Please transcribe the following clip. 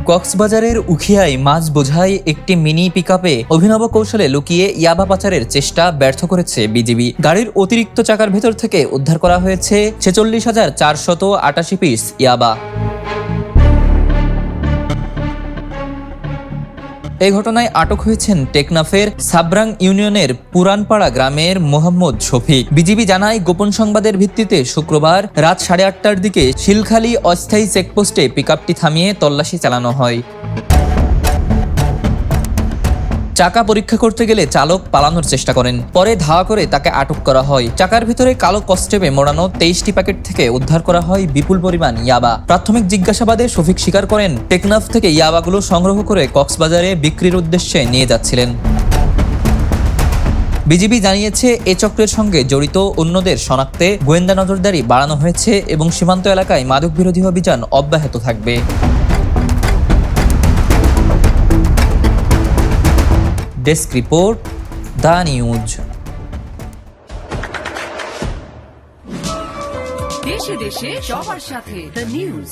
কক্সবাজারের উখিয়ায় মাছ বোঝাই একটি মিনি পিকআপে অভিনব কৌশলে লুকিয়ে ইয়াবা পাচারের চেষ্টা ব্যর্থ করেছে বিজিবি। গাড়ির অতিরিক্ত চাকার ভেতর থেকে উদ্ধার করা হয়েছে 46,488 পিস ইয়াবা। এই ঘটনায় আটক হয়েছেন টেকনাফের সাবরাং ইউনিয়নের পুরানপাড়া গ্রামের মোহাম্মদ শফিক। বিজিবি জানায়, গোপন সংবাদের ভিত্তিতে শুক্রবার রাত 8:30টার দিকে শিলখালী অস্থায়ী চেকপোস্টে পিকআপটি থামিয়ে তল্লাশি চালানো হয়। চাকা পরীক্ষা করতে গেলে চালক পালানোর চেষ্টা করেন। পরে ধাওয়া করে তাকে আটক করা হয়। চাকার ভিতরে কালো কস্টেপে মোড়ানো 23টি প্যাকেট থেকে উদ্ধার করা হয় বিপুল পরিমাণ ইয়াবা। প্রাথমিক জিজ্ঞাসাবাদে শফিক স্বীকার করেন, টেকনাফ থেকে ইয়াবাগুলো সংগ্রহ করে কক্সবাজারে বিক্রির উদ্দেশ্যে নিয়ে যাচ্ছিলেন। বিজিবি জানিয়েছে, এ চক্রের সঙ্গে জড়িত অন্যদের শনাক্তে গোয়েন্দা নজরদারি বাড়ানো হয়েছে এবং সীমান্ত এলাকায় মাদক বিরোধী অভিযান অব্যাহত থাকবে। Desk report, the news. দেশে দেশে সবার সাথে দ্য নিউজ।